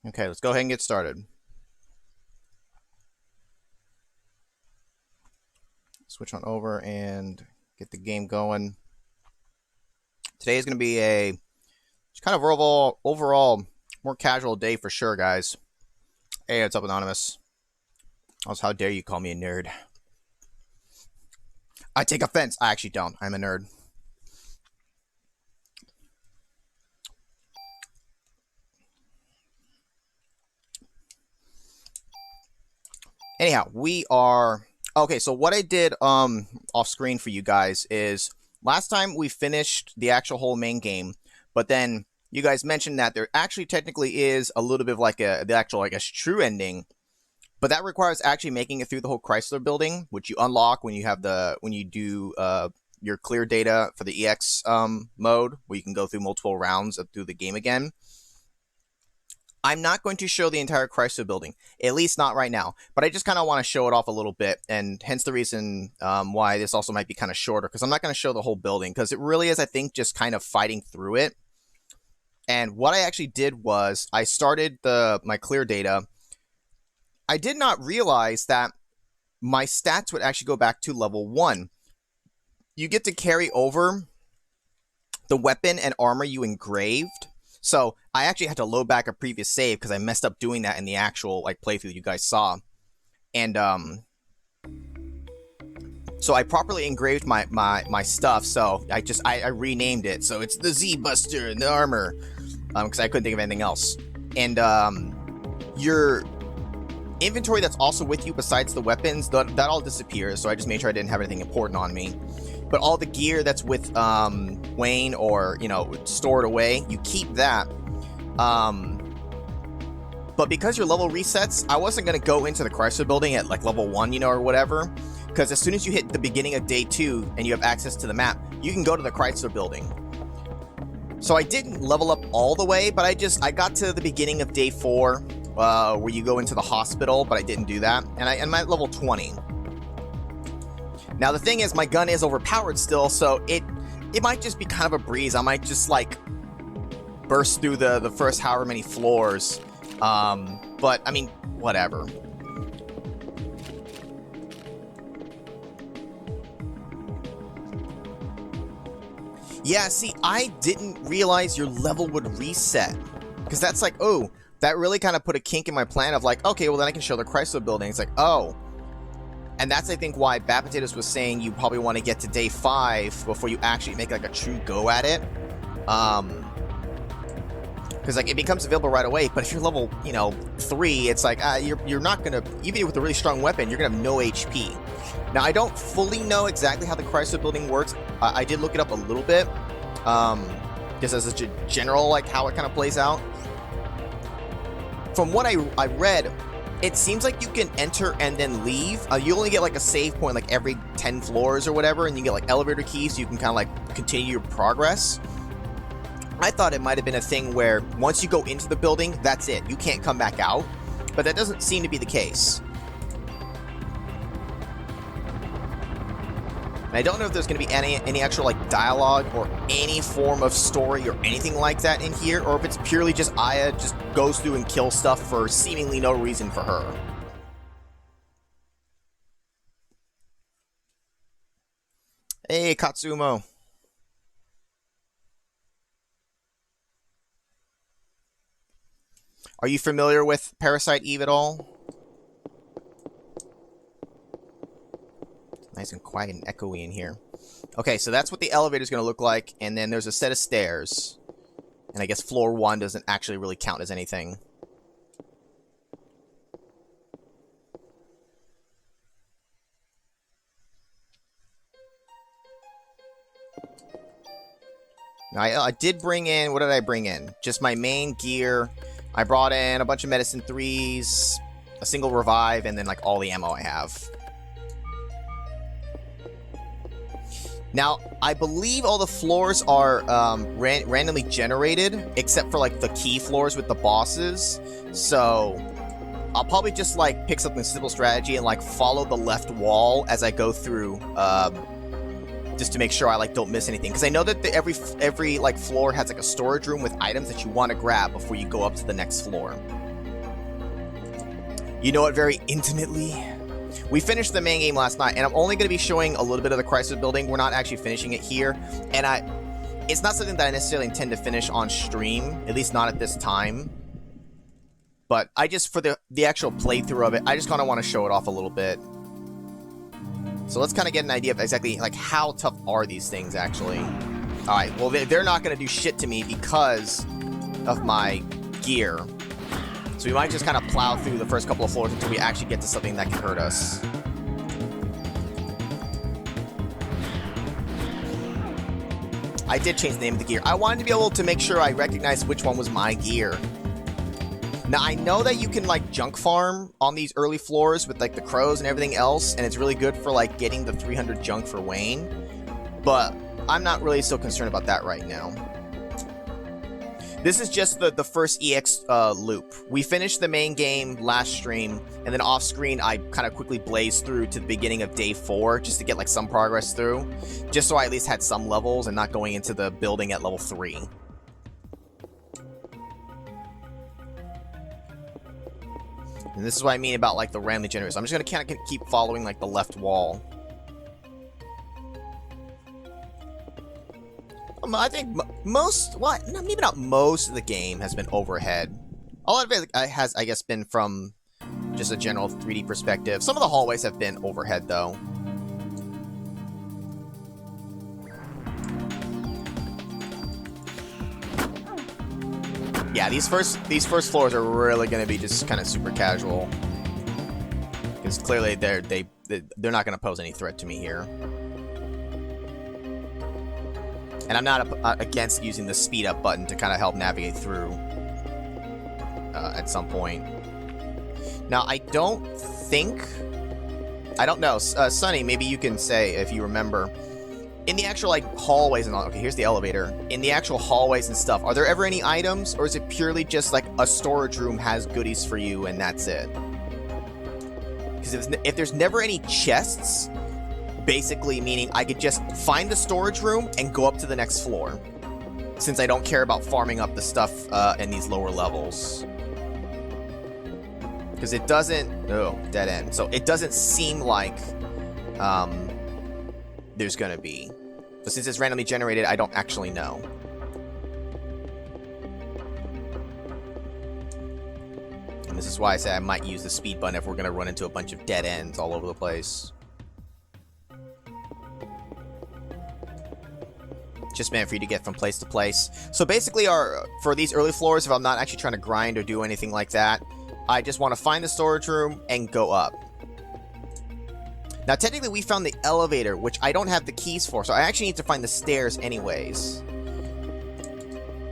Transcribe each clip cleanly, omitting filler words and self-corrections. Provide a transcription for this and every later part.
Okay, let's go ahead and get started. Switch on over and get the game going. Today is going to be a kind of overall more casual day for sure, guys. Hey, what's up, Anonymous? Also, how dare you call me a nerd? I take offense. I actually don't. I'm a nerd. Anyhow, we are... Okay, so what I did off screen for you guys is last time we finished the actual whole main game, but then you guys mentioned that there actually technically is a little bit of like the actual, I guess, true ending, but that requires actually making it through the whole Chrysler building, which you unlock when you do your clear data for the EX mode, where you can go through multiple rounds through the game again. I'm not going to show the entire Chrysler building, at least not right now, but I just kind of want to show it off a little bit, and hence the reason why this also might be kind of shorter, because I'm not going to show the whole building, because it really is, I think, just kind of fighting through it. And what I actually did was, I started my clear data. I did not realize that my stats would actually go back to level 1. You get to carry over the weapon and armor you engraved. So I actually had to load back a previous save because I messed up doing that in the actual playthrough you guys saw. And so I properly engraved my stuff. So I renamed it. So it's the Z Buster and the armor, because I couldn't think of anything else. And your inventory that's also with you besides the weapons, that all disappears. So I just made sure I didn't have anything important on me. But all the gear that's with Wayne or, stored away, you keep that. But because your level resets, I wasn't going to go into the Chrysler building at level 1, or whatever. Because as soon as you hit the beginning of day 2 and you have access to the map, you can go to the Chrysler building. So I didn't level up all the way, but I got to the beginning of day 4, where you go into the hospital, but I didn't do that. And I'm at level 20. Now, the thing is, my gun is overpowered still, so it might just be kind of a breeze. I might just, burst through the first however many floors. But, I mean, whatever. Yeah, see, I didn't realize your level would reset. Because that's oh, that really kind of put a kink in my plan of okay, well, then I can show the Chrysler building. It's oh. And that's, I think, why Bad Potatoes was saying you probably want to get to day 5 before you actually make, a true go at it. Because, it becomes available right away, but if you're level, 3, it's you're not going to, even with a really strong weapon, you're going to have no HP. Now, I don't fully know exactly how the Chrysler building works. I did look it up a little bit, just as a general, how it kind of plays out. From what I read, it seems like you can enter and then leave. You only get a save point every 10 floors or whatever, and you get elevator keys so you can kind of continue your progress. I thought it might have been a thing where once you go into the building, that's it. You can't come back out, but that doesn't seem to be the case. And I don't know if there's going to be any actual dialogue or any form of story or anything like that in here, or if it's purely just Aya just goes through and kills stuff for seemingly no reason for her. Hey, Katsumo. Are you familiar with Parasite Eve at all? Nice and quiet and echoey in here. Okay, so that's what the elevator is going to look like, and then there's a set of stairs. And I guess floor 1 doesn't actually really count as anything. Now, I did bring in, what did I bring in? Just my main gear. I brought in a bunch of medicine 3s, a single revive, and then all the ammo I have. Now, I believe all the floors are randomly generated, except for the key floors with the bosses. So I'll probably just pick something simple strategy and follow the left wall as I go through, just to make sure I don't miss anything. Because I know that every floor has a storage room with items that you want to grab before you go up to the next floor. You know it very intimately. We finished the main game last night, and I'm only going to be showing a little bit of the Chrysler building. We're not actually finishing it here, and it's not something that I necessarily intend to finish on stream, at least not at this time. But I just, for the actual playthrough of it, I just kind of want to show it off a little bit. So let's kind of get an idea of exactly, like, how tough are these things, actually. Alright, well, they're not going to do shit to me because of my gear. So we might just kind of plow through the first couple of floors until we actually get to something that can hurt us. I did change the name of the gear. I wanted to be able to make sure I recognized which one was my gear. Now, I know that you can, like, junk farm on these early floors with, like, the crows and everything else, and it's really good for, like, getting the 300 junk for Wayne. But I'm not really so concerned about that right now. This is just the first EX loop. We finished the main game last stream, and then off screen I kind of quickly blazed through to the beginning of day 4 just to get like some progress through, just so I at least had some levels and not going into the building at level 3. And this is what I mean about like the randomly generated. So I'm just gonna kind of keep following like the left wall. I think most, well, maybe not most of the game has been overhead. A lot of it has, I guess, been from just a general 3D perspective. Some of the hallways have been overhead, though. Yeah, these first floors are really going to be just kind of super casual, because clearly they're not going to pose any threat to me here. And I'm not against using the speed up button to kind of help navigate through at some point. Now, I don't know, Sonny, maybe you can say if you remember, in the actual like hallways and all, okay, here's the elevator. In the actual hallways and stuff, are there ever any items, or is it purely just like a storage room has goodies for you and that's it? Because if there's never any chests, basically meaning I could just find the storage room and go up to the next floor, since I don't care about farming up the stuff in these lower levels. Because it doesn't... Oh, dead end. So it doesn't seem like there's going to be. But since it's randomly generated, I don't actually know. And this is why I say I might use the speed button if we're going to run into a bunch of dead ends all over the place. Just meant for you to get from place to place. So basically, for these early floors, if I'm not actually trying to grind or do anything like that, I just want to find the storage room and go up. Now, technically, we found the elevator, which I don't have the keys for, so I actually need to find the stairs anyways.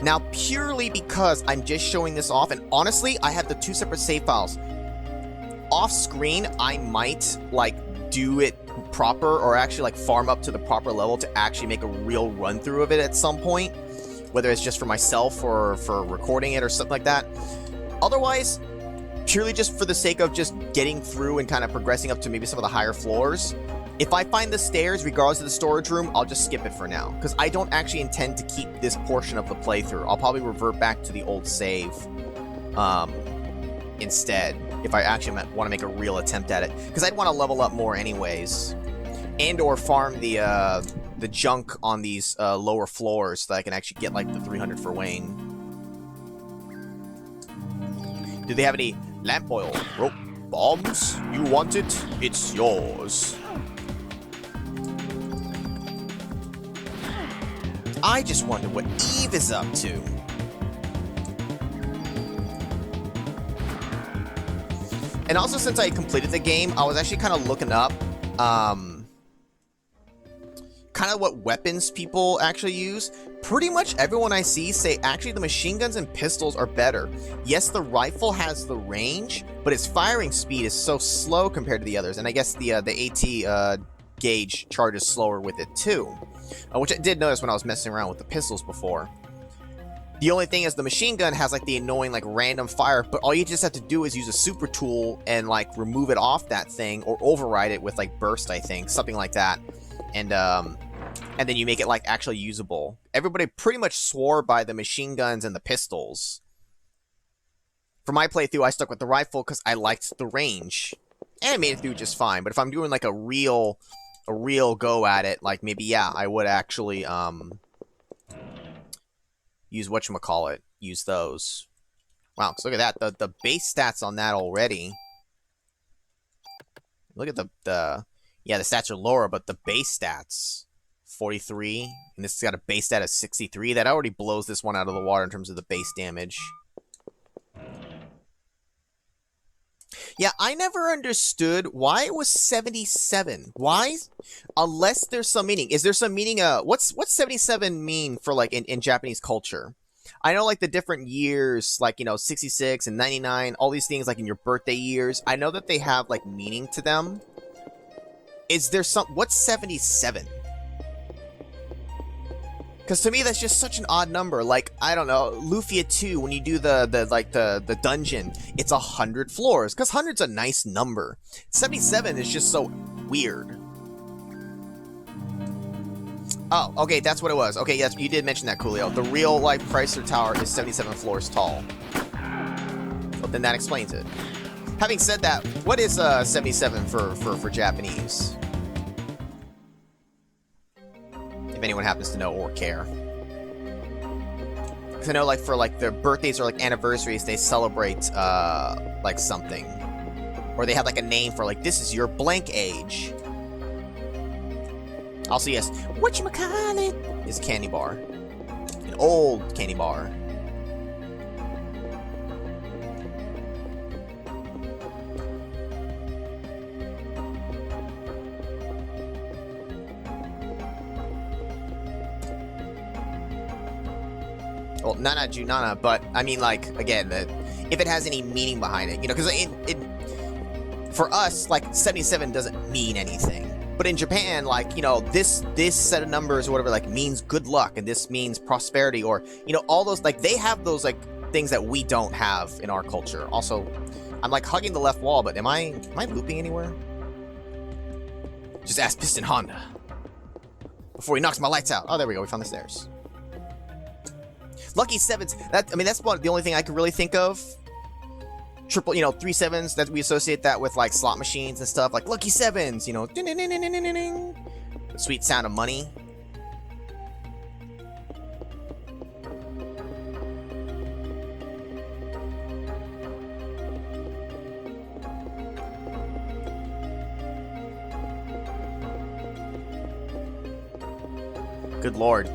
Now, purely because I'm just showing this off, and honestly, I have the 2 separate save files. Off screen, I might, like, do it proper, or actually like farm up to the proper level to actually make a real run through of it at some point, whether it's just for myself or for recording it or something like that. Otherwise, purely just for the sake of just getting through and kind of progressing up to maybe some of the higher floors, if I find the stairs regardless of the storage room, I'll just skip it for now, because I don't actually intend to keep this portion of the playthrough. I'll probably revert back to the old save instead, if I actually want to make a real attempt at it, because I'd want to level up more anyways, and or farm the junk on these lower floors so that I can actually get like the 300 for Wayne. Do they have any lamp oil? Rope bombs? You want it? It's yours. I just wonder what Eve is up to. And also, since I completed the game, I was actually kind of looking up kind of what weapons people actually use. Pretty much everyone I see say actually the machine guns and pistols are better. Yes, the rifle has the range, but its firing speed is so slow compared to the others. And I guess the AT gauge charges slower with it too, which I did notice when I was messing around with the pistols before. The only thing is the machine gun has like the annoying like random fire, but all you just have to do is use a super tool and like remove it off that thing, or override it with like burst, I think, something like that. And then you make it like actually usable. Everybody pretty much swore by the machine guns and the pistols. For my playthrough, I stuck with the rifle because I liked the range. And it made it through just fine. But if I'm doing like a real go at it, like maybe, yeah, I would actually use whatchamacallit. Use those. Wow, because look at that. The base stats on that already. Look at the yeah, the stats are lower, but the base stats 43, and this has got a base stat of 63. That already blows this one out of the water in terms of the base damage. Yeah, I never understood why it was 77. Why? Unless there's some meaning. Is there some meaning? What's 77 mean for like in Japanese culture? I know like the different years, like, you know, 66 and 99, all these things like in your birthday years. I know that they have like meaning to them. Is there some, what's 77? Because to me, that's just such an odd number. Like, I don't know, Lufia 2, when you do the dungeon, it's 100 floors. Because 100's a nice number. 77 is just so weird. Oh, okay, that's what it was. Okay, yes, you did mention that, Coolio. The real-life Chrysler Tower is 77 floors tall. Well, then that explains it. Having said that, what is 77 for Japanese? If anyone happens to know or care. Because I know, like, for, like, their birthdays or, like, anniversaries, they celebrate, like, something. Or they have, like, a name for, like, this is your blank age. Also, yes, whatchamacallit is a candy bar. An old candy bar. Well, Nana Junana, but I mean, like, again, if it has any meaning behind it, you know, because for us, like, 77 doesn't mean anything. But in Japan, like, you know, this set of numbers or whatever, like, means good luck, and this means prosperity, or, you know, all those, like, they have those, like, things that we don't have in our culture. Also, I'm, like, hugging the left wall, but am I looping anywhere? Just ask Piston Honda. Before he knocks my lights out. Oh, there we go, we found the stairs. Lucky sevens, I mean, that's the only thing I could really think of. Triple, you know, 3 sevens, that we associate that with, like, slot machines and stuff, like lucky sevens, you know, ding, ding, ding, ding, ding, ding, ding. The sweet sound of money. Good lord.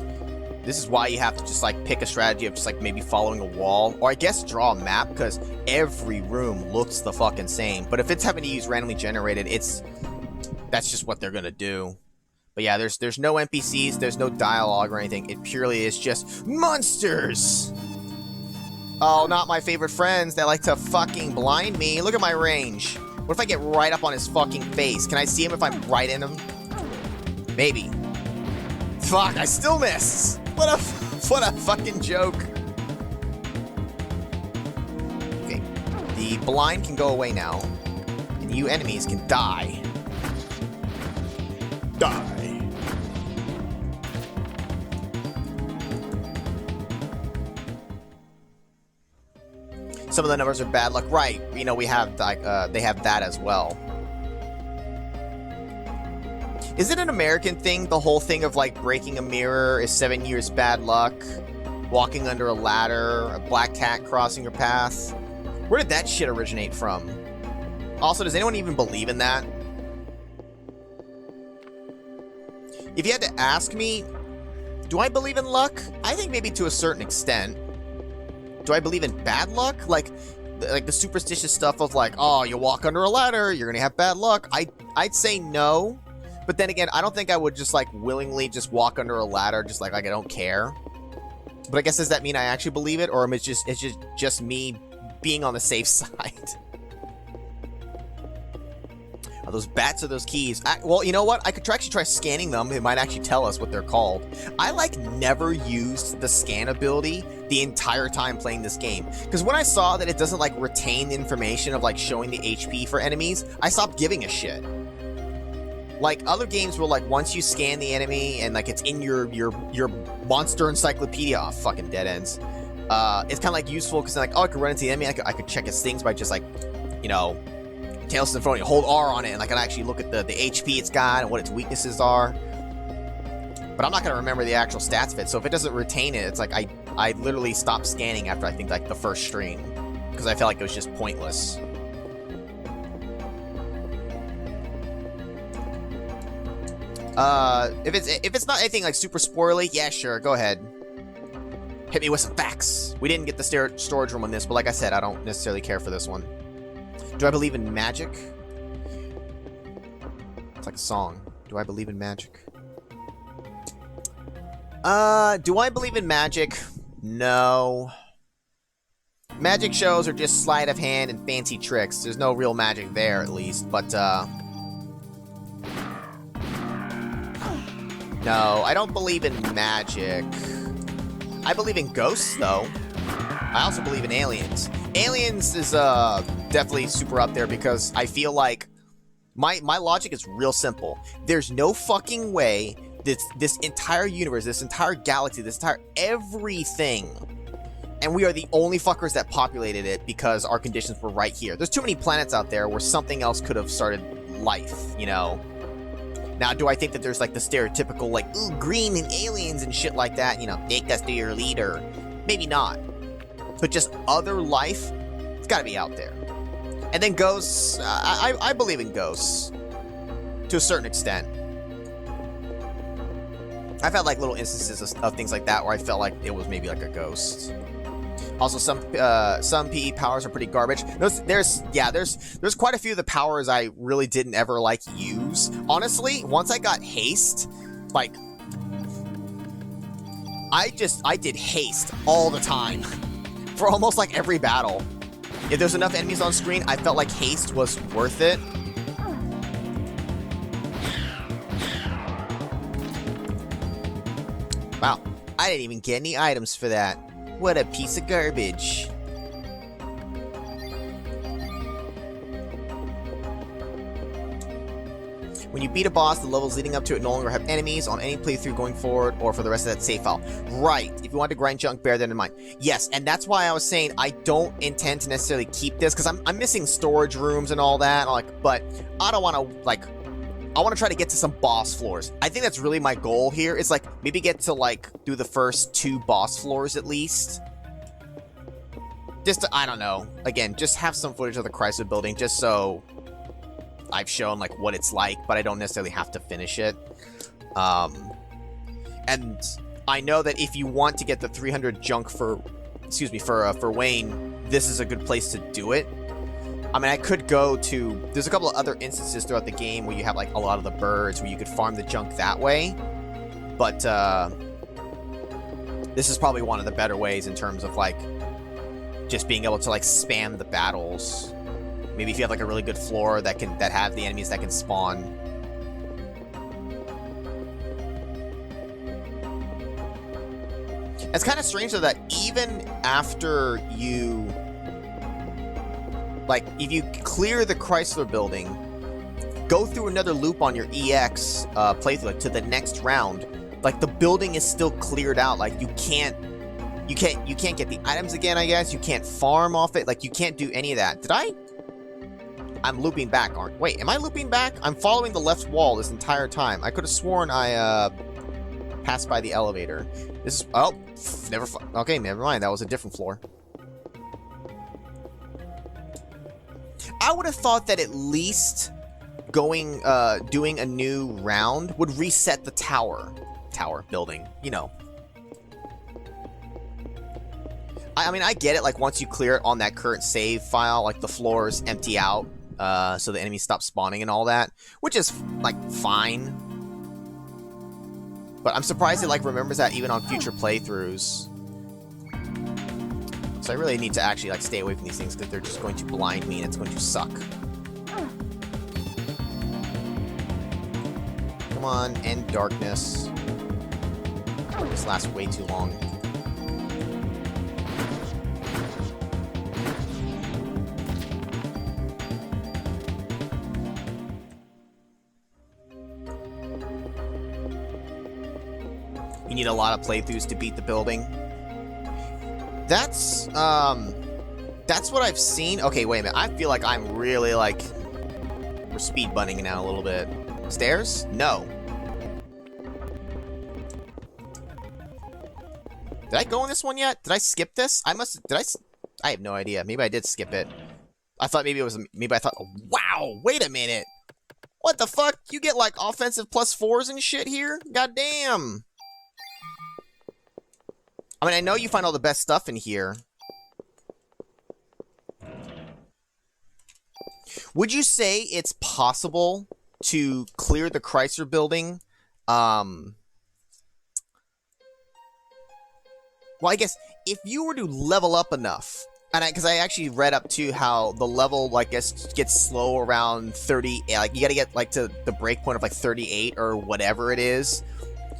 This is why you have to just, like, pick a strategy of just, like, maybe following a wall. Or I guess draw a map, because every room looks the fucking same. But if it's having to use randomly generated, that's just what they're gonna do. But yeah, there's no NPCs, there's no dialogue or anything. It purely is just monsters! Oh, not my favorite friends that like to fucking blind me. Look at my range. What if I get right up on his fucking face? Can I see him if I'm right in him? Maybe. Fuck, I still missed! What a fucking joke. Okay, the blind can go away now, and you enemies can die. Die. Some of the numbers are bad luck, right? You know, we have like they have that as well. Is it an American thing, the whole thing of, like, breaking a mirror is 7 years bad luck, walking under a ladder, a black cat crossing your path? Where did that shit originate from? Also, does anyone even believe in that? If you had to ask me, do I believe in luck? I think maybe to a certain extent. Do I believe in bad luck? Like the superstitious stuff of, like, oh, you walk under a ladder, you're gonna have bad luck. I'd say no. But then again, I don't think I would just, like, willingly just walk under a ladder just like I don't care. But I guess, does that mean I actually believe it? Or it's just me being on the safe side? Are those bats or those keys? Well, you know what? I could actually try scanning them. It might actually tell us what they're called. I, like, never used the scan ability the entire time playing this game. Because when I saw that it doesn't, like, retain the information of, like, showing the HP for enemies, I stopped giving a shit. Like, other games where, like, once you scan the enemy and, like, it's in your monster encyclopedia. Oh, fucking dead ends. It's kind of like useful because like, oh, I could run into the enemy. I could check his things by just like, you know, Tails in front of you, hold R on it, and I can actually look at the HP it's got and what its weaknesses are. But I'm not going to remember the actual stats of it, so if it doesn't retain it, it's like I literally stopped scanning after I think like the first stream because I felt like it was just pointless. If it's not anything like super spoily, yeah, sure, go ahead. Hit me with some facts. We didn't get the storage room on this, but like I said, I don't necessarily care for this one. Do I believe in magic? It's like a song. Do I believe in magic? Do I believe in magic? No. Magic shows are just sleight of hand and fancy tricks. There's no real magic there, at least, but, no, I don't believe in magic. I believe in ghosts, though. I also believe in aliens. Aliens is, definitely super up there because I feel like my logic is real simple. There's no fucking way this entire universe, this entire galaxy, this entire everything, and we are the only fuckers that populated it because our conditions were right here. There's too many planets out there where something else could have started life, you know? Now, do I think that there's like the stereotypical like, ooh, green and aliens and shit like that, you know, take us to your leader? Maybe not. But just other life, it's gotta be out there. And then ghosts, I believe in ghosts. To a certain extent. I've had like little instances of things like that where I felt like it was maybe like a ghost. Also, some PE powers are pretty garbage. There's quite a few of the powers I really didn't ever like use. Honestly, once I got haste, like I did haste all the time for almost like every battle. If there's enough enemies on screen, I felt like haste was worth it. Wow, I didn't even get any items for that. What a piece of garbage. When you beat a boss, the levels leading up to it no longer have enemies on any playthrough going forward or for the rest of that save file. Right, if you want to grind junk, bear that in mind. Yes, and that's why I was saying I don't intend to necessarily keep this, because I'm missing storage rooms and all that, but I don't want to, like, I want to try to get to some boss floors. I think that's really my goal here. It's like, maybe get to, like, do the first 2 boss floors at least. Just to, I don't know. Again, just have some footage of the Chrysler building, just so I've shown, like, what it's like, but I don't necessarily have to finish it. And I know that if you want to get the 300 junk for Wayne, this is a good place to do it. I mean, I could go to... There's a couple of other instances throughout the game where you have, like, a lot of the birds, where you could farm the junk that way. But, this is probably one of the better ways in terms of, like, just being able to, like, spam the battles. Maybe if you have, like, a really good floor that have the enemies that can spawn. It's kind of strange, though, that even after you... Like, if you clear the Chrysler building, go through another loop on your EX playthrough, like, to the next round, like, the building is still cleared out. Like, you can't get the items again, I guess. You can't farm off it. Like, you can't do any of that. I'm looping back, wait, am I looping back? I'm following the left wall this entire time. I could have sworn I, passed by the elevator. This is, oh, okay, never mind. That was a different floor. I would have thought that at least doing a new round would reset the tower building, you know. I mean, I get it, like, once you clear it on that current save file, like, the floors empty out, so the enemies stop spawning and all that, which is, like, fine. But I'm surprised it, like, remembers that even on future playthroughs. So I really need to actually, like, stay away from these things, because they're just going to blind me and it's going to suck. Come on, end darkness. This lasts way too long. You need a lot of playthroughs to beat the building. That's what I've seen. Okay, wait a minute. I feel like I'm really, like... We're speed bunning now a little bit. Stairs? No. Did I go on this one yet? Did I skip this? I have no idea. Maybe I did skip it. I thought maybe it was... Maybe I thought... Oh, wow! Wait a minute! What the fuck? You get, like, offensive +4s and shit here? Goddamn! I mean, I know you find all the best stuff in here. Would you say it's possible to clear the Chrysler building? Well, I guess if you were to level up enough, and because I actually read up to how the level, like, gets slow around 30, like, you gotta get, like, to the break point of, like, 38 or whatever it is,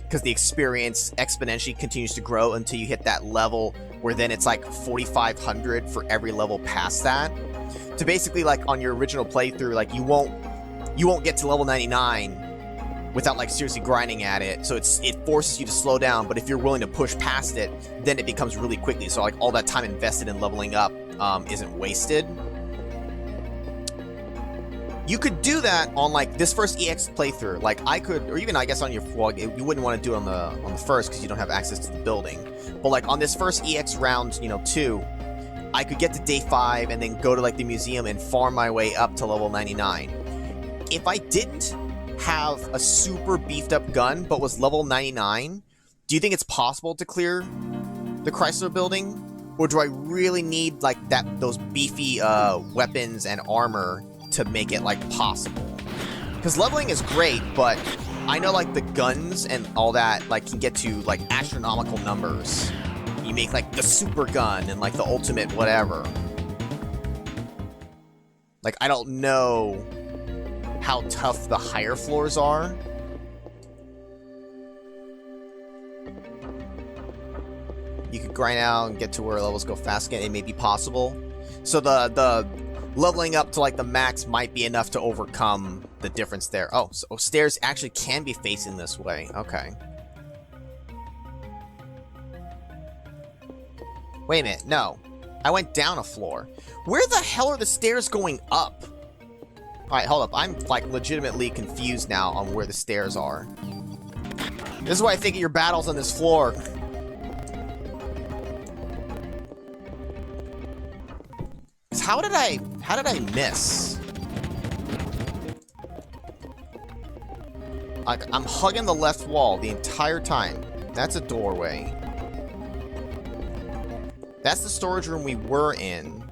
because the experience exponentially continues to grow until you hit that level where then it's, like, 4,500 for every level past that. To basically, like, on your original playthrough, like, you won't get to level 99 without, like, seriously grinding at it, so it forces you to slow down, but if you're willing to push past it, then it becomes really quickly, so, like, all that time invested in leveling up isn't wasted. You could do that on, like, this first EX playthrough. Like, I could, or even, I guess, on your, well, you wouldn't want to do it on the first, because you don't have access to the building, but, like, on this first EX round, 2, I could get to day 5 and then go to, like, the museum and farm my way up to level 99. If I didn't have a super beefed up gun but was level 99, do you think it's possible to clear the Chrysler building? Or do I really need, like, those beefy weapons and armor to make it, like, possible? Because leveling is great, but I know, like, the guns and all that, like, can get to, like, astronomical numbers. You make, like, the super gun and, like, the ultimate whatever. Like, I don't know how tough the higher floors are. You could grind out and get to where levels go fast again. It may be possible. So the leveling up to, like, the max might be enough to overcome the difference there. Oh, so stairs actually can be facing this way. Okay. Wait a minute, no. I went down a floor. Where the hell are the stairs going up? Alright, hold up. I'm, like, legitimately confused now on where the stairs are. This is why I think of your battles on this floor. How did I miss? Like, I'm hugging the left wall the entire time. That's a doorway. That's the storage room we were in.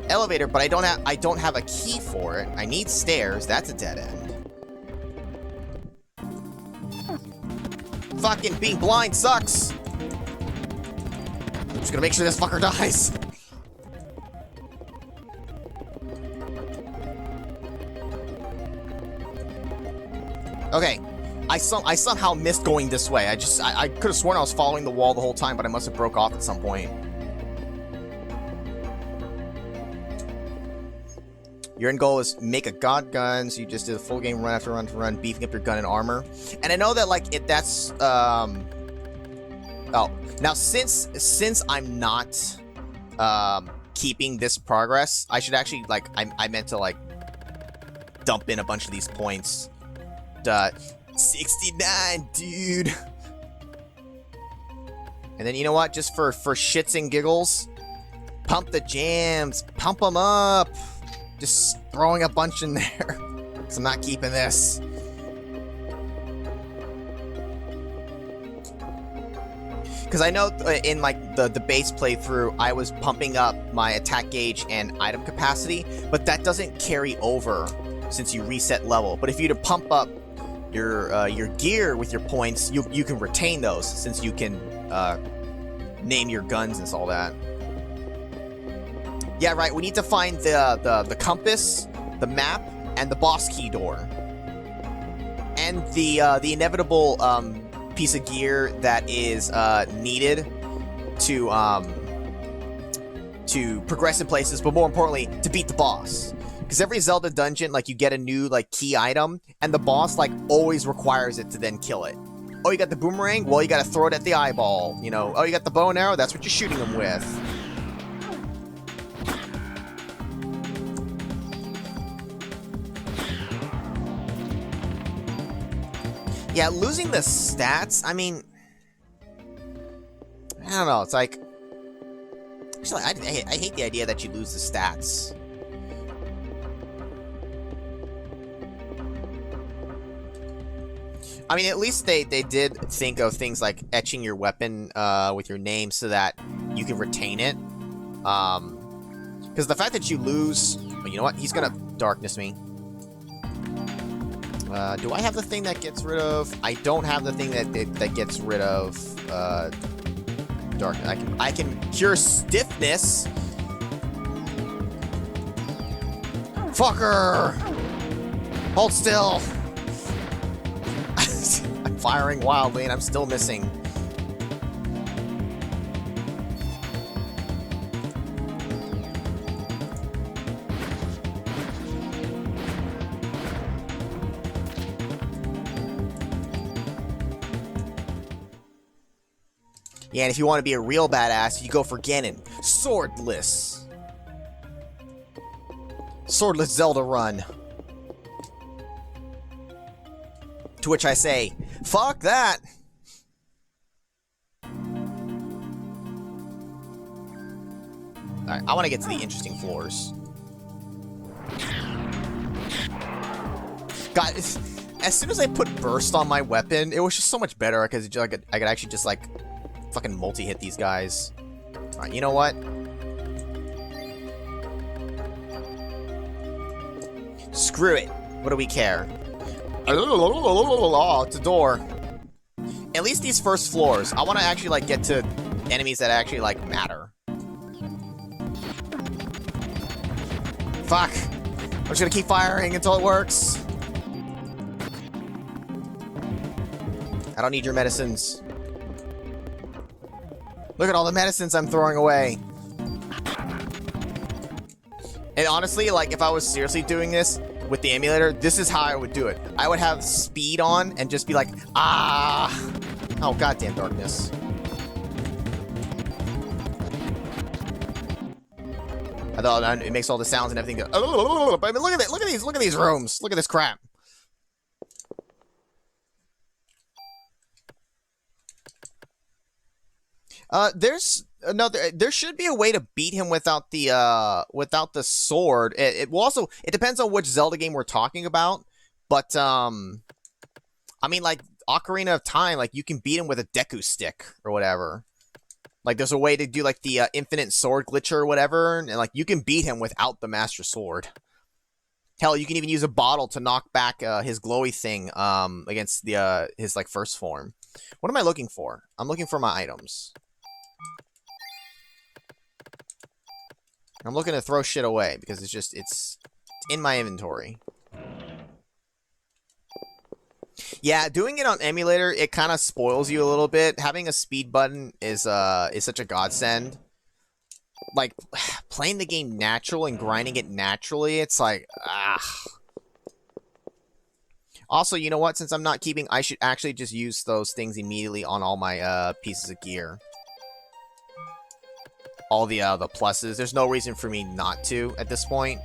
Elevator, but I don't have a key for it. I need stairs. That's a dead end. Fucking being blind sucks. I'm just gonna make sure this fucker dies. Okay. I somehow missed going this way. I could have sworn I was following the wall the whole time, but I must have broke off at some point. Your end goal is make a god gun, so you just did a full game run after run after run, beefing up your gun and armor. And I know that, like, that's oh, now since I'm not keeping this progress, I should actually, like, I meant to, like, dump in a bunch of these points. 69, dude. And then, you know what? Just for shits and giggles, pump the jams, pump them up. Just throwing a bunch in there. Because I'm not keeping this. Because I know in, like, the base playthrough, I was pumping up my attack gauge and item capacity, but that doesn't carry over since you reset level. But if you to pump up your gear with your points, you can retain those since you can name your guns and all that. Yeah, right. We need to find the compass, the map, and the boss key door, and the inevitable piece of gear that is needed to progress in places, but more importantly, to beat the boss. Because every Zelda dungeon, like, you get a new, like, key item, and the boss, like, always requires it to then kill it. Oh, you got the boomerang? Well, you gotta throw it at the eyeball. You know, oh, you got the bow and arrow? That's what you're shooting them with. Yeah, losing the stats, I mean... I don't know, it's like... Actually, I hate the idea that you lose the stats. I mean, at least they did think of things like etching your weapon with your name so that you can retain it. Because the fact that you lose... Oh, you know what? He's gonna darkness me. Do I have the thing that gets rid of... I don't have the thing that gets rid of darkness. I can cure stiffness. Fucker! Hold still! I'm firing wildly and I'm still missing. Yeah, and if you want to be a real badass, you go for Ganon. Swordless. Swordless Zelda run. To which I say, fuck that! Alright, I want to get to the interesting floors. God, as soon as I put burst on my weapon, it was just so much better because I could actually just like fucking multi-hit these guys. Alright, you know what? Screw it. What do we care? Oh, it's a door. At least these first floors, I want to actually like get to enemies that actually like matter. Fuck. I'm just gonna keep firing until it works. I don't need your medicines. Look at all the medicines I'm throwing away. And honestly, like, if I was seriously doing this with the emulator, this is how I would do it. I would have speed on and just be like, ah! Oh, goddamn darkness. I thought it makes all the sounds and everything go, oh, but I mean, look at these rooms. Look at this crap. There should be a way to beat him without the sword. It will also, it depends on which Zelda game we're talking about, but I mean, like Ocarina of Time, like you can beat him with a Deku stick or whatever. Like there's a way to do like the infinite sword glitcher or whatever, and like you can beat him without the Master Sword. Hell, you can even use a bottle to knock back his glowy thing against his like first form. What am I looking for? I'm looking for my items. I'm looking to throw shit away because it's in my inventory. Yeah, doing it on emulator, it kind of spoils you a little bit. Having a speed button is such a godsend. Like playing the game natural and grinding it naturally, it's like Also, you know what? Since I'm not keeping, I should actually just use those things immediately on all my pieces of gear. All the pluses. There's no reason for me not to at this point.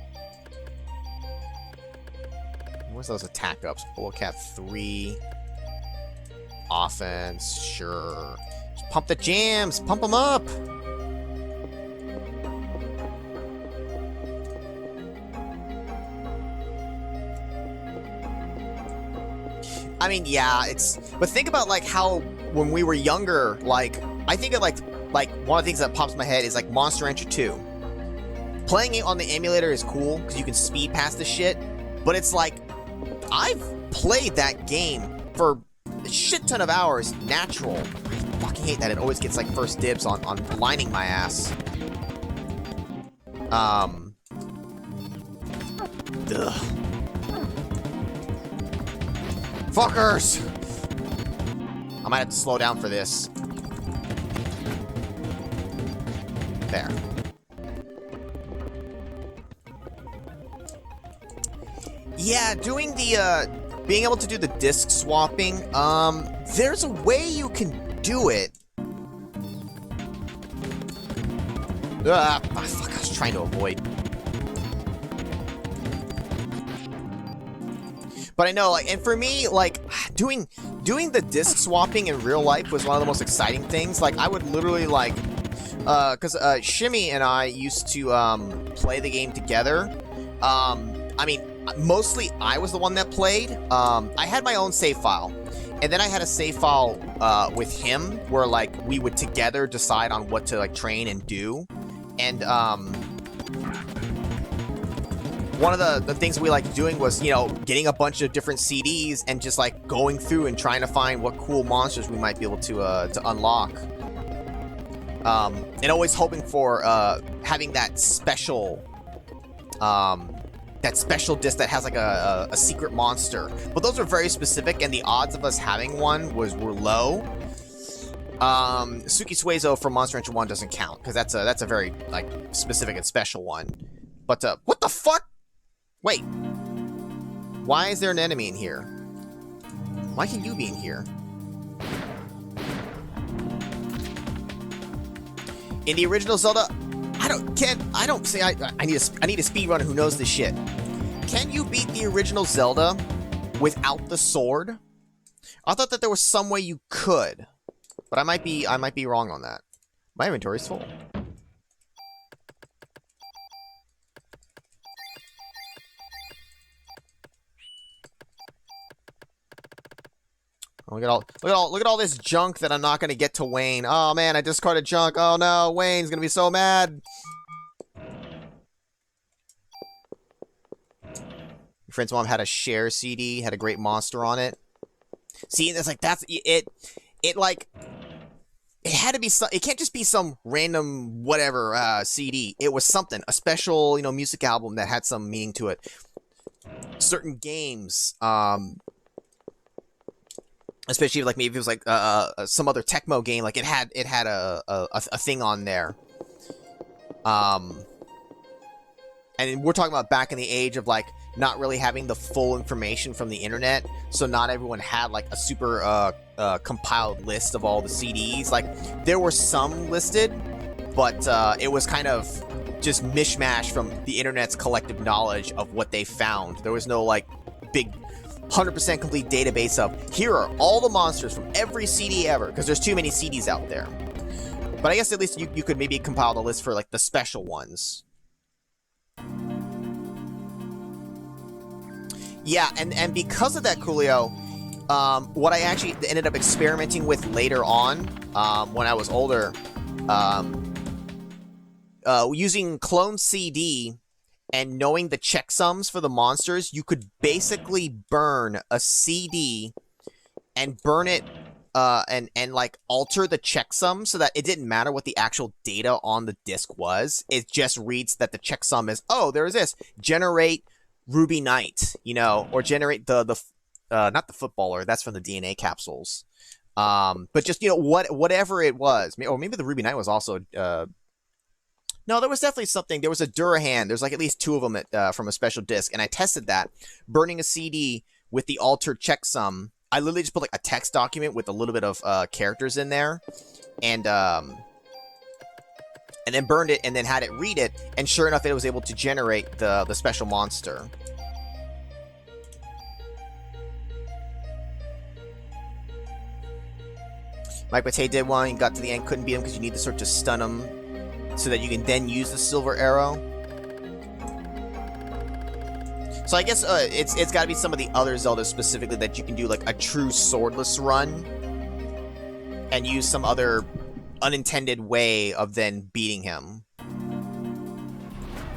Where's those attack ups? Bullet Cat 3. Offense, sure. Just pump the jams! Pump them up! I mean, yeah, it's... But think about, like, how when we were younger, like... I think of, like, one of the things that pops in my head is, like, Monster Rancher 2. Playing it on the emulator is cool, because you can speed past the shit, but it's like... I've played that game for a shit ton of hours, natural. I fucking hate that it always gets, like, first dibs on blinding my ass. Ugh. Fuckers! I might have to slow down for this. There. Yeah, doing the, being able to do the disc swapping, There's a way you can do it. Fuck, I was trying to avoid. But I know, like, and for me, like, doing the disc swapping in real life was one of the most exciting things. Like, I would literally, like, because Shimmy and I used to play the game together. I mean, mostly I was the one that played. I had my own save file, and then I had a save file with him where, like, we would together decide on what to, like, train and do. And one of the things we liked doing was, you know, getting a bunch of different CDs and just, like, going through and trying to find what cool monsters we might be able to unlock. And always hoping for having that special disc that has, like, a secret monster. But those were very specific, and the odds of us having one were low. Suki Suezo from Monster Hunter 1 doesn't count, because that's a very, like, specific and special one. But, what the fuck? Wait. Why is there an enemy in here? Why can you be in here? In the original Zelda, I need a speedrunner who knows this shit. Can you beat the original Zelda without the sword? I thought that there was some way you could, but I might be wrong on that. My inventory's full. Oh, look at all this junk that I'm not gonna get to Wayne. Oh man, I discarded junk. Oh no, Wayne's gonna be so mad. Your friend's mom had a share CD, had a great monster on it. See, it's like that's it. Like it had to be some. It can't just be some random whatever CD. It was something, a special, you know, music album that had some meaning to it. Certain games, especially like maybe it was like some other Tecmo game, like it had a thing on there. And we're talking about back in the age of like not really having the full information from the internet, so not everyone had like a super compiled list of all the CDs. Like there were some listed, but it was kind of just mishmash from the internet's collective knowledge of what they found. There was no like big 100% complete database of here are all the monsters from every CD ever, because there's too many CDs out there. But I guess at least you could maybe compile the list for like the special ones. Yeah, and because of that, Coolio, what I actually ended up experimenting with later on, when I was older, using Clone CD and knowing the checksums for the monsters, you could basically burn a CD and burn it and like alter the checksum so that it didn't matter what the actual data on the disc was. It just reads that the checksum is, oh, there is this. Generate Ruby Knight, you know, or generate the not the footballer, that's from the DNA capsules. But just, you know, whatever it was. Or maybe the Ruby Knight was also no, there was definitely something. There was a Durahan. There's like at least two of them from a special disc, and I tested that, burning a CD with the altered checksum. I literally just put like a text document with a little bit of characters in there, and then burned it, and then had it read it, and sure enough, it was able to generate the special monster. Mike Batey did one. He got to the end, couldn't beat him because you need the sword to stun him, so that you can then use the silver arrow. So I guess it's got to be some of the other Zeldas specifically that you can do like a true swordless run and use some other unintended way of then beating him.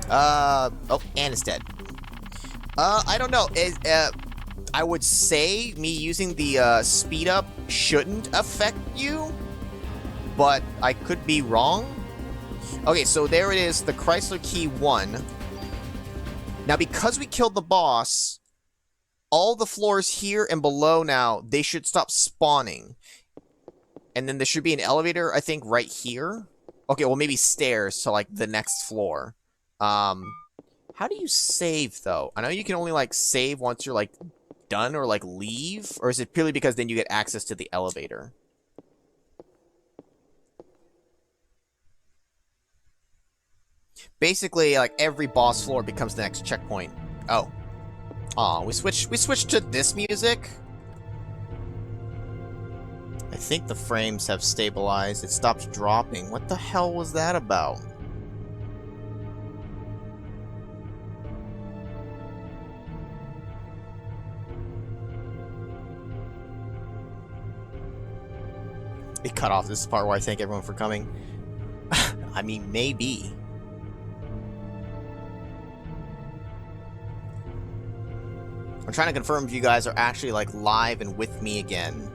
Oh, and it's dead. I don't know. I would say me using the speed up shouldn't affect you, but I could be wrong. Okay, so there it is, the Chrysler Key 1. Now, because we killed the boss, all the floors here and below now, they should stop spawning. And then there should be an elevator, I think, right here. Okay, well, maybe stairs to, like, the next floor. How do you save, though? I know you can only, like, save once you're, like, done or like leave? Or is it purely because then you get access to the elevator? Basically, like every boss floor becomes the next checkpoint. Oh. Aw, we switched to this music? I think the frames have stabilized. It stopped dropping. What the hell was that about? It cut off. This is the part where I thank everyone for coming. I mean, maybe. I'm trying to confirm if you guys are actually, like, live and with me again.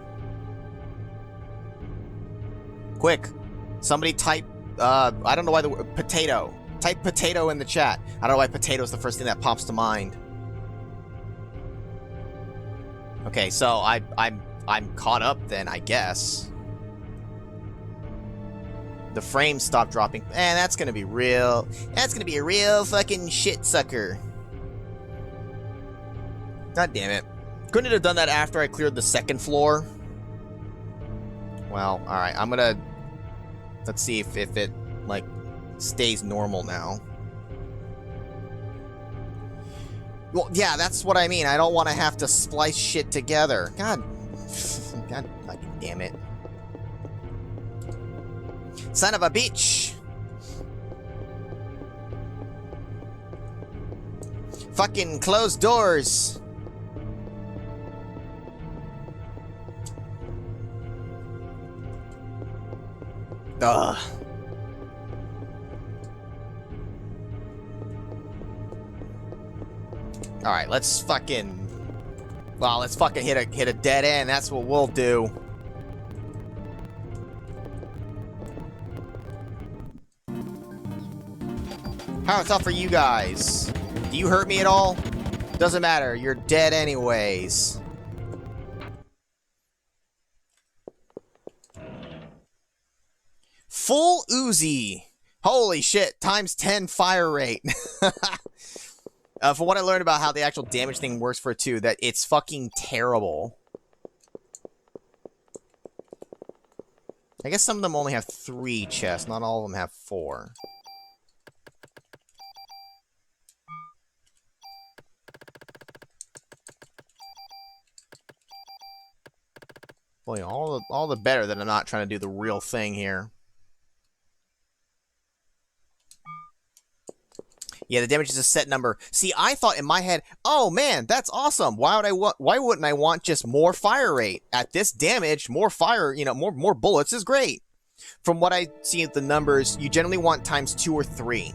Quick. Somebody type, I don't know why the word, potato. Type potato in the chat. I don't know why potato is the first thing that pops to mind. Okay, so I'm caught up then, I guess. The frames stopped dropping. And that's gonna be real. That's gonna be a real fucking shit sucker. God damn it. Couldn't it have done that after I cleared the second floor? Well, alright, I'm gonna... Let's see if it, like, stays normal now. Well, yeah, that's what I mean. I don't want to have to splice shit together. God fucking damn it. Son of a bitch! Fucking closed doors! Ugh. Alright, let's fucking... Well, let's fucking hit a dead end. That's what we'll do. How it's up for you guys? Do you hurt me at all? Doesn't matter. You're dead anyways. Full Uzi. Holy shit. Times 10 fire rate. For what I learned about how the actual damage thing works for it too, that it's fucking terrible. I guess some of them only have 3 chests. Not all of them have 4. Boy, all the better that I'm not trying to do the real thing here. Yeah, the damage is a set number. See, I thought in my head, oh man, that's awesome. Why wouldn't I want just more fire rate? At this damage, more fire, you know, more bullets is great. From what I see at the numbers, you generally want times 2 or 3.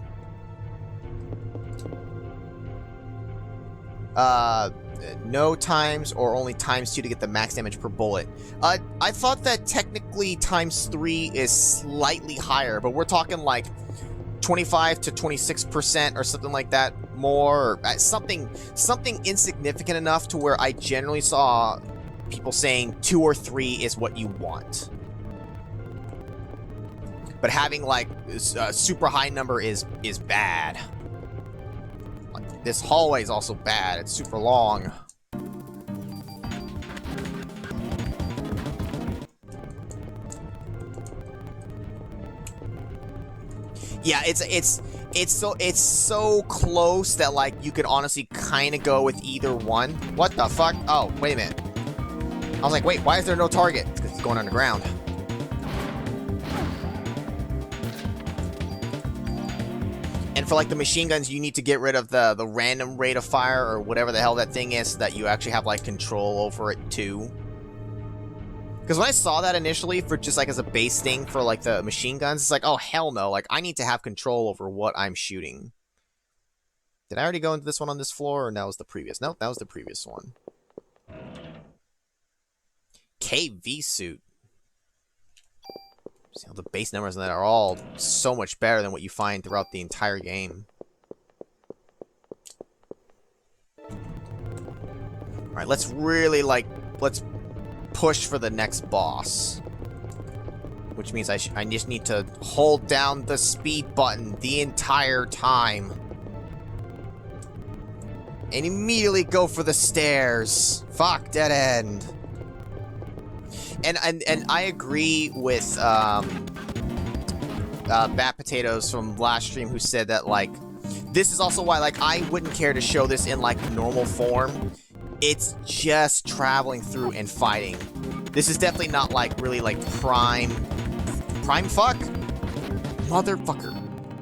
No times or only times 2 to get the max damage per bullet. I thought that technically times 3 is slightly higher, but we're talking like 25 to 26% or something like that more, or something insignificant enough to where I generally saw people saying 2 or 3 is what you want. But having like a super high number is bad. Like, this hallway is also bad. It's super long. Yeah, it's so close that like you could honestly kind of go with either one. What the fuck? Oh, wait a minute. I was like, wait, why is there no target? It's because it's going underground. And for like the machine guns, you need to get rid of the random rate of fire or whatever the hell that thing is, so that you actually have like control over it too. Because when I saw that initially for just like as a base thing for like the machine guns, it's like, oh hell no, like I need to have control over what I'm shooting. Did I already go into this one on this floor, or that was the previous? Nope, that was the previous one. KV suit. See how the base numbers on that are all so much better than what you find throughout the entire game. Alright, let's really like, let's push for the next boss. Which means I just need to hold down the speed button the entire time. And immediately go for the stairs. Fuck, dead end. And I agree with Bat Potatoes from last stream who said that, like, this is also why, like, I wouldn't care to show this in, like, normal form. It's just traveling through and fighting. This is definitely not, like, really, like, prime fuck? Motherfucker.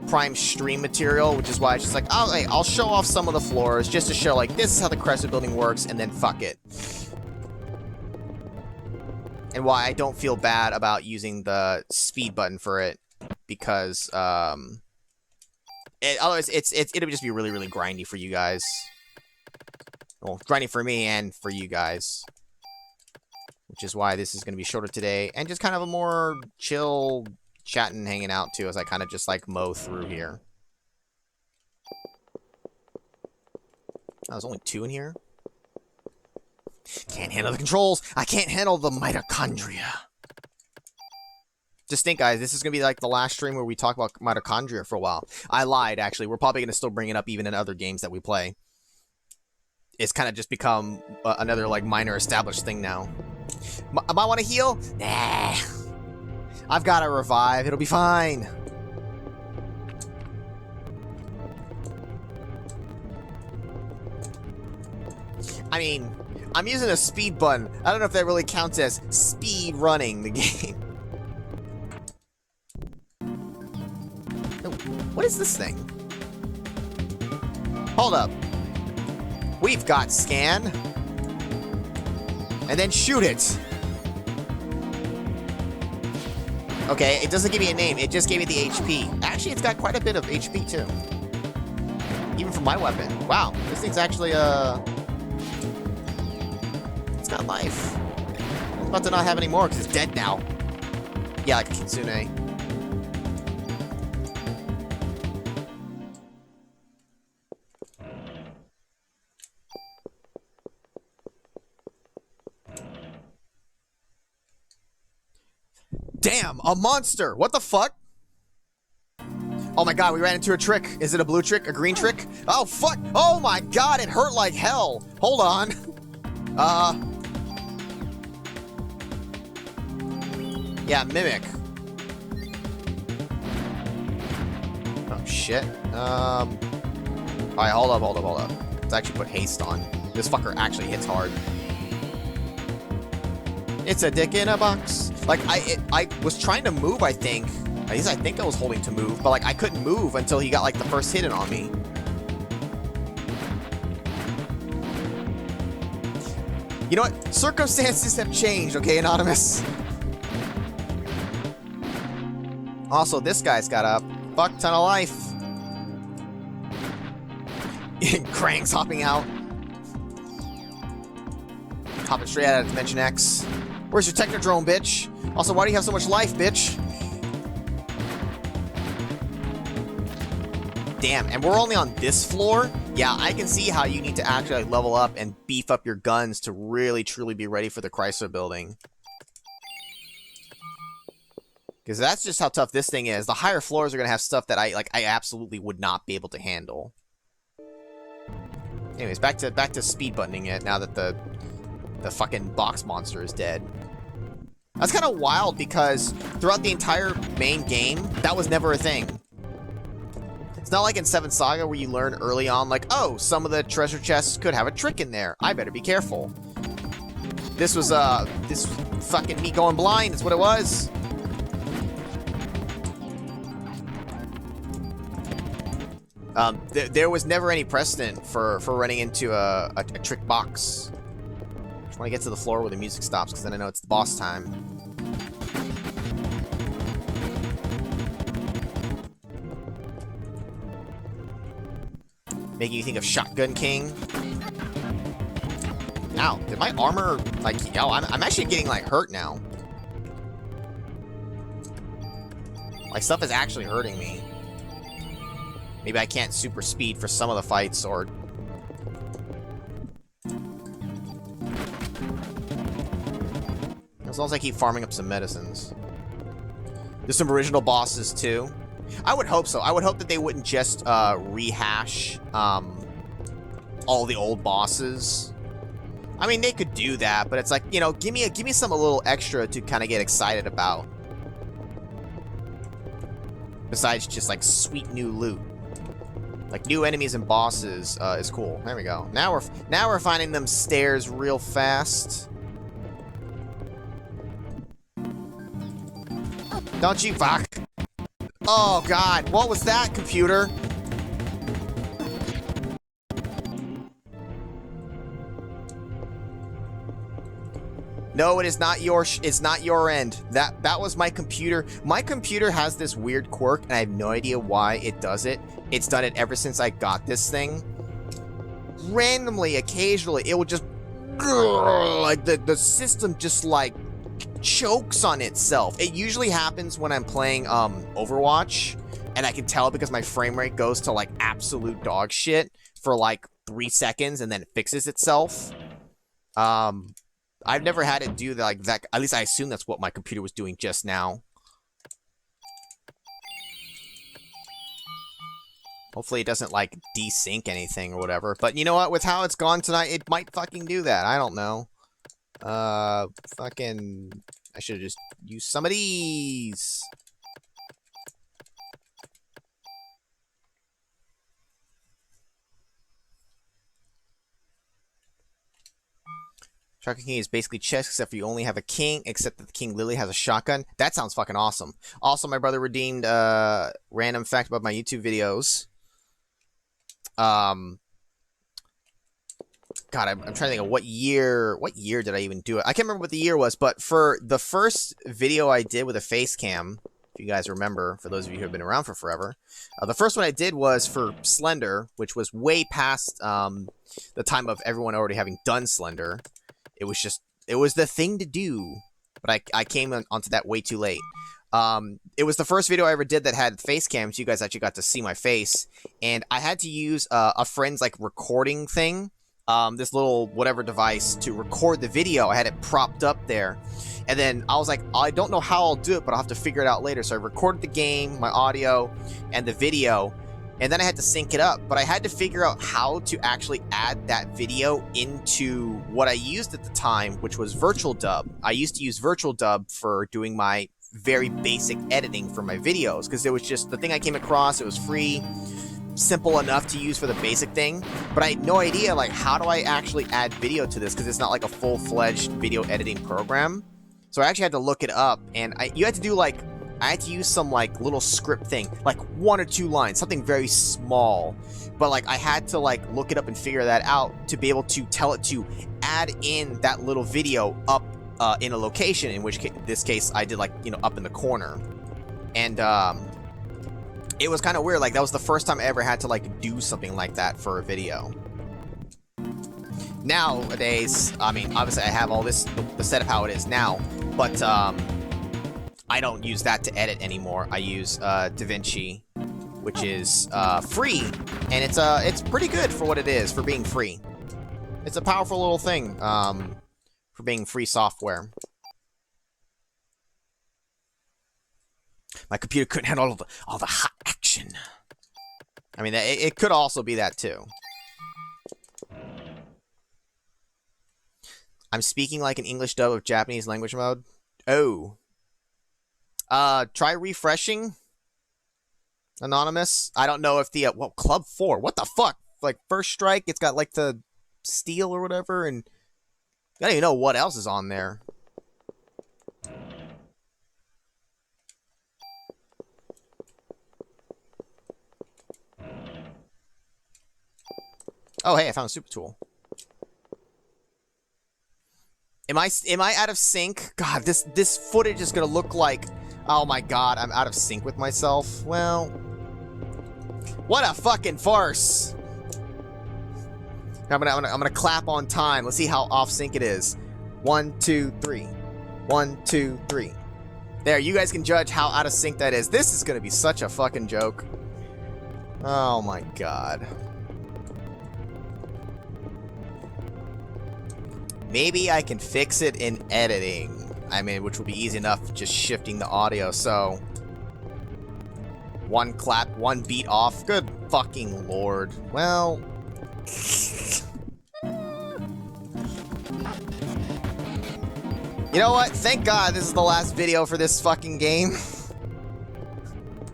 Prime stream material, which is why it's just like, oh, hey, I'll show off some of the floors just to show, like, this is how the Crescent building works, and then fuck it. And why I don't feel bad about using the speed button for it, because, otherwise it'll just be really, really grindy for you guys. Well, grindy for me and for you guys. Which is why this is going to be shorter today, and just kind of a more chill, chatting, hanging out, too, as I kind of just, like, mow through here. Oh, there's only 2 in here? Can't handle the controls! I can't handle the mitochondria! Just think, guys, this is going to be, like, the last stream where we talk about mitochondria for a while. I lied, actually. We're probably going to still bring it up even in other games that we play. It's kind of just become another, like, minor established thing now. I might want to heal? Nah. I've got to revive. It'll be fine. I mean, I'm using a speed button. I don't know if that really counts as speed running the game. Oh, what is this thing? Hold up. We've got scan. And then shoot it. Okay, it doesn't give me a name. It just gave me the HP. Actually, it's got quite a bit of HP, too. Even for my weapon. Wow, this thing's actually, it's got life. I'm about to not have any more because it's dead now. Yeah, like a kitsune. Damn, a monster! What the fuck? Oh my god, we ran into a trick. Is it a blue trick? A green trick? Oh fuck! Oh my god, it hurt like hell! Hold on. Yeah, mimic. Oh shit. Alright, hold up. Let's actually put haste on. This fucker actually hits hard. It's a dick in a box. Like, I was trying to move, I think. At least I think I was holding to move, but, like, I couldn't move until he got, like, the first hit in on me. You know what? Circumstances have changed, okay, Anonymous? Also, this guy's got a fuck ton of life. Krang's hopping out. Hopping straight out of Dimension X. Where's your Technodrome, bitch? Also, why do you have so much life, bitch? Damn, and we're only on this floor? Yeah, I can see how you need to actually level up and beef up your guns to really, truly be ready for the Chrysler building. Because that's just how tough this thing is. The higher floors are going to have stuff that I absolutely would not be able to handle. Anyways, back to speed buttoning it now that the fucking box monster is dead. That's kind of wild because throughout the entire main game, that was never a thing. It's not like in 7 Saga where you learn early on, like, oh, some of the treasure chests could have a trick in there. I better be careful. This was, this fucking me going blind is what it was. There was never any precedent for running into a trick box. I want to get to the floor where the music stops, because then I know it's the boss time. Making you think of Shotgun King. Ow, did my armor, like, yo, I'm actually getting, like, hurt now. Like, stuff is actually hurting me. Maybe I can't super speed for some of the fights, or... As long as I keep farming up some medicines. There's some original bosses, too. I would hope so. I would hope that they wouldn't just rehash all the old bosses. I mean, they could do that, but it's like, you know, give me some a little extra to kind of get excited about. Besides just like sweet new loot. Like new enemies and bosses is cool. There we go. Now we're finding them stairs real fast. Don't you fuck. Oh god, what was that, computer? No, it is not it's not your end. That was my computer. My computer has this weird quirk, and I have no idea why it does it. It's done it ever since I got this thing. Randomly, occasionally, it will just like the system just like chokes on itself. It usually happens when I'm playing Overwatch, and I can tell because my frame rate goes to like absolute dog shit for like 3 seconds, and then it fixes itself. I've never had it do that, like that. At least I assume that's what my computer was doing just now. Hopefully it doesn't, like, desync anything or whatever. But you know what? With how it's gone tonight, it might fucking do that. I don't know. Fucking... I should have just used some of these. Shotgun King is basically chess, except for you only have a king, except that the king literally has a shotgun. That sounds fucking awesome. Also, my brother redeemed random fact about my YouTube videos. God, I'm trying to think of what year did I even do it? I can't remember what the year was, but for the first video I did with a face cam, if you guys remember, for those of you who have been around for forever, the first one I did was for Slender, which was way past the time of everyone already having done Slender. It was the thing to do, but I came onto that way too late. It was the first video I ever did that had face cams. You guys actually got to see my face, and I had to use a friend's like recording thing, this little whatever device to record the video. I had it propped up there, and then I was like, I don't know how I'll do it, but I'll have to figure it out later. So I recorded the game, my audio, and the video. And then I had to sync it up, but I had to figure out how to actually add that video into what I used at the time, which was Virtual Dub. I used to use Virtual Dub for doing my very basic editing for my videos, because it was just the thing I came across. It was free, simple enough to use for the basic thing, but I had no idea, like, how do I actually add video to this, because it's not like a full-fledged video editing program. So I actually had to look it up, and you had to do, like, I had to use some, like, little script thing, like 1 or 2 lines, something very small. But, like, I had to, like, look it up and figure that out to be able to tell it to add in that little video up in a location, in which this case I did, like, you know, up in the corner. And, it was kind of weird. Like, that was the first time I ever had to, like, do something like that for a video. Nowadays, I mean, obviously I have all this, the setup how it is now, but, I don't use that to edit anymore. I use DaVinci, which is free, and it's pretty good for what it is, for being free. It's a powerful little thing for being free software. My computer couldn't handle all the hot action. I mean, it could also be that too. I'm speaking like an English dub of Japanese language mode. Oh. Try refreshing. Anonymous. I don't know if the, well, Club 4. What the fuck? Like, First Strike, it's got, like, the steel or whatever, and I don't even know what else is on there. Oh, hey, I found a super tool. Am I out of sync? God, this footage is gonna look like, oh my god, I'm out of sync with myself. Well, what a fucking farce. I'm gonna clap on time. Let's see how off sync it is. 1, 2, 3. 1, 2, 3. There, you guys can judge how out of sync that is. This is gonna be such a fucking joke. Oh my god. Maybe I can fix it in editing. I mean, which would be easy enough, just shifting the audio. So, 1 clap, 1 beat off. Good fucking lord. Well, You know what? Thank God this is the last video for this fucking game.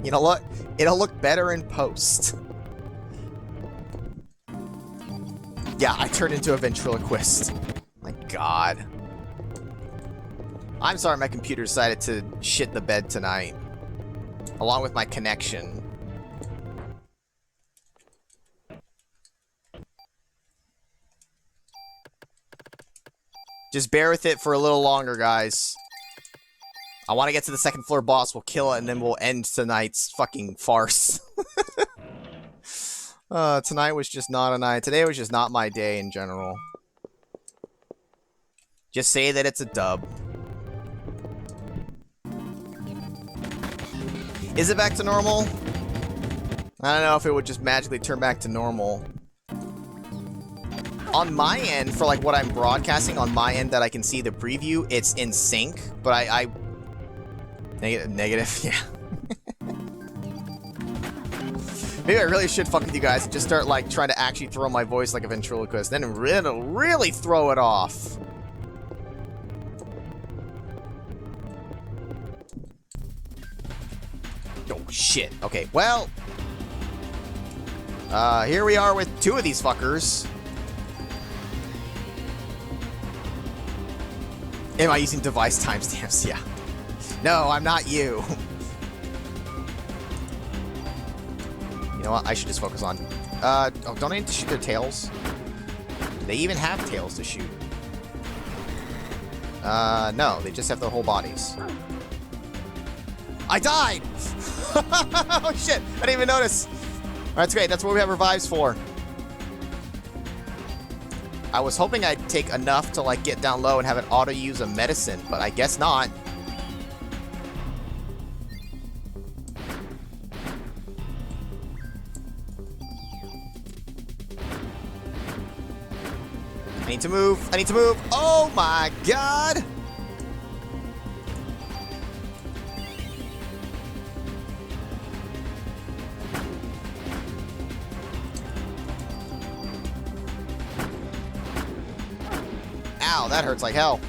You know what? It'll look better in post. Yeah, I turned into a ventriloquist. My God. I'm sorry my computer decided to shit the bed tonight. Along with my connection. Just bear with it for a little longer, guys. I want to get to the second floor boss, we'll kill it, and then we'll end tonight's fucking farce. Tonight was just not a night. Today was just not my day in general. Just say that it's a dub. Is it back to normal? I don't know if it would just magically turn back to normal. On my end, for like what I'm broadcasting, on my end that I can see the preview, it's in sync, but negative, yeah. Maybe I really should fuck with you guys and just start like trying to actually throw my voice like a ventriloquist, then it'll really throw it off. Oh shit. Okay, well, here we are with two of these fuckers. Am I using device timestamps? Yeah. No, I'm not you. You know what? I should just focus on... oh, don't I need to shoot their tails? Do they even have tails to shoot? No. They just have their whole bodies. I died! Oh, shit! I didn't even notice. Alright, that's great. That's what we have revives for. I was hoping I'd take enough to, like, get down low and have it auto-use a medicine, but I guess not. I need to move. I need to move. Oh, my God! Ow, that hurts like hell.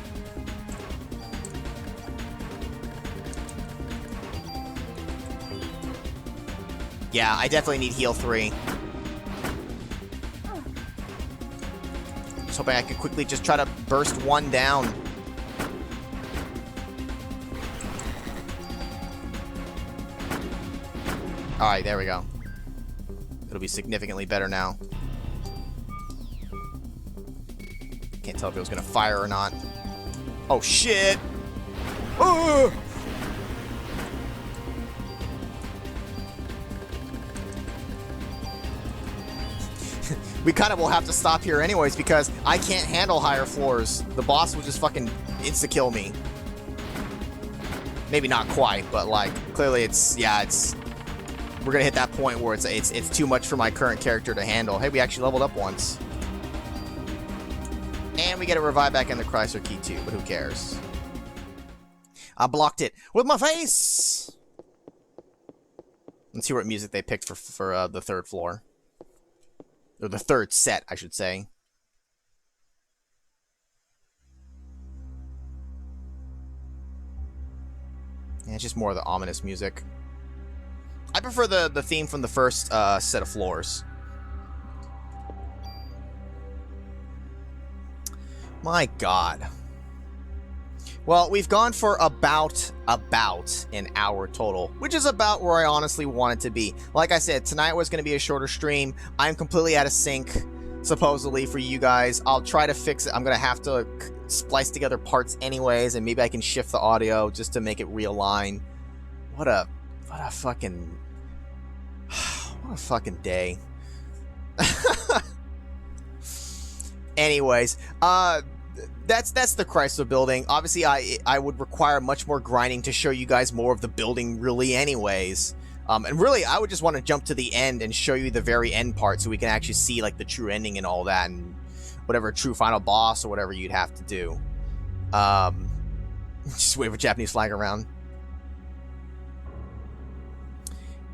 Yeah, I definitely need heal 3. Just hoping I could quickly just try to burst one down. Alright, there we go. It'll be significantly better now. Can't tell if it was gonna fire or not. Oh shit! Oh! We kind of will have to stop here anyways because I can't handle higher floors. The boss will just fucking insta-kill me. Maybe not quite, but like clearly it's we're gonna hit that point where it's too much for my current character to handle. Hey, we actually leveled up once. And we get a revive back in the Chrysler key too, but who cares? I blocked it with my face! Let's see what music they picked for the third floor. Or the third set, I should say. Yeah, it's just more of the ominous music. I prefer the theme from the first set of floors. My God. Well, we've gone for about an hour total, which is about where I honestly want it to be. Like I said, tonight was going to be a shorter stream. I'm completely out of sync, supposedly, for you guys. I'll try to fix it. I'm going to have to splice together parts anyways, and maybe I can shift the audio just to make it realign. What a fucking... What a fucking day. Anyways, that's the Chrysler building. Obviously, I would require much more grinding to show you guys more of the building, really, anyways. And really, I would just want to jump to the end and show you the very end part so we can actually see, like, the true ending and all that, and whatever true final boss or whatever you'd have to do. Just wave a Japanese flag around.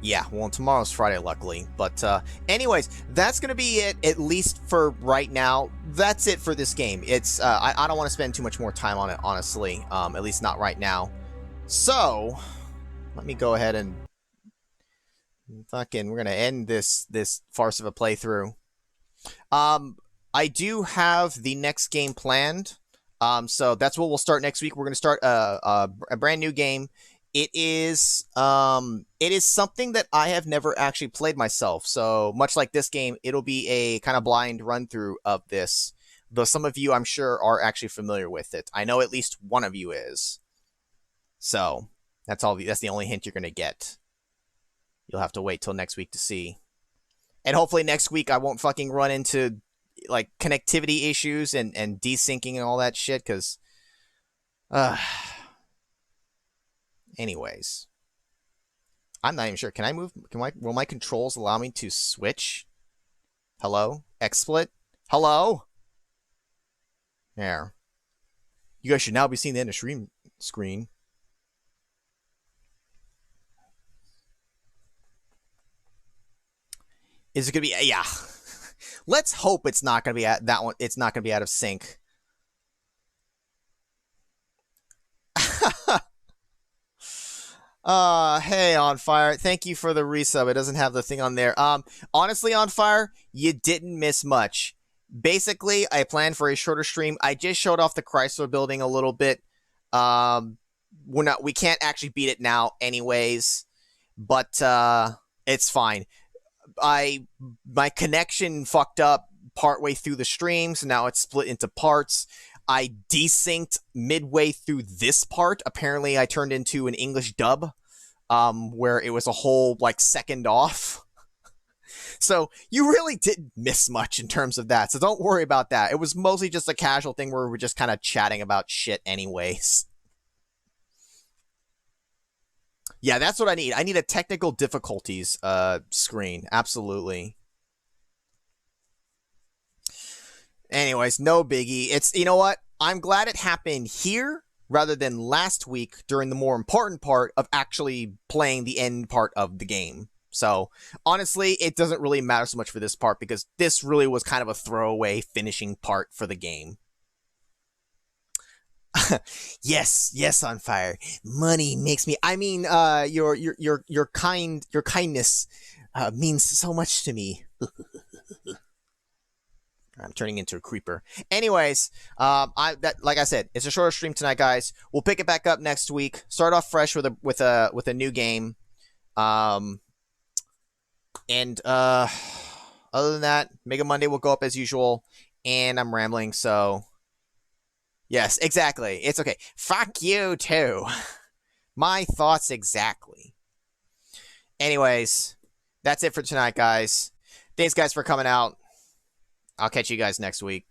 Yeah, well, tomorrow's Friday, luckily. But anyways, that's going to be it, at least for right now. That's it for this game. It's I don't want to spend too much more time on it, honestly. At least not right now. So, let me go ahead and we're going to end this farce of a playthrough. I do have the next game planned. So that's what we'll start next week. We're going to start a brand new game. It is something that I have never actually played myself. So much like this game, it'll be a kind of blind run through of this. Though some of you, I'm sure, are actually familiar with it. I know at least one of you is. So that's all. That's the only hint you're going to get. You'll have to wait till next week to see. And hopefully next week I won't fucking run into like connectivity issues and desyncing and all that shit. Because, anyways, I'm not even sure. Can I move? Will my controls allow me to switch? Hello? XSplit? Hello? There. You guys should now be seeing the end of stream screen. Is it gonna be? Yeah. Let's hope it's not gonna be at that one. It's not gonna be out of sync. Hey, On Fire. Thank you for the resub. It doesn't have the thing on there. Honestly, On Fire, you didn't miss much. Basically, I planned for a shorter stream. I just showed off the Chrysler building a little bit. We can't actually beat it now anyways, but it's fine. My connection fucked up partway through the stream, so now it's split into parts. I desynced midway through this part. Apparently, I turned into an English dub, where it was a whole like second off. So you really didn't miss much in terms of that. So don't worry about that. It was mostly just a casual thing where we were just kind of chatting about shit anyways. Yeah, that's what I need. I need a technical difficulties screen. Absolutely. Anyways, no biggie. It's, you know what? I'm glad it happened here rather than last week during the more important part of actually playing the end part of the game. So, honestly, it doesn't really matter so much for this part because this really was kind of a throwaway finishing part for the game. Yes, On Fire. Money makes me. I mean, your kindness means so much to me. I'm turning into a creeper. Anyways, like I said, it's a shorter stream tonight, guys. We'll pick it back up next week. Start off fresh with a new game. And other than that, Mega Monday will go up as usual. And I'm rambling, so yes, exactly. It's okay. Fuck you too. My thoughts exactly. Anyways, that's it for tonight, guys. Thanks, guys, for coming out. I'll catch you guys next week.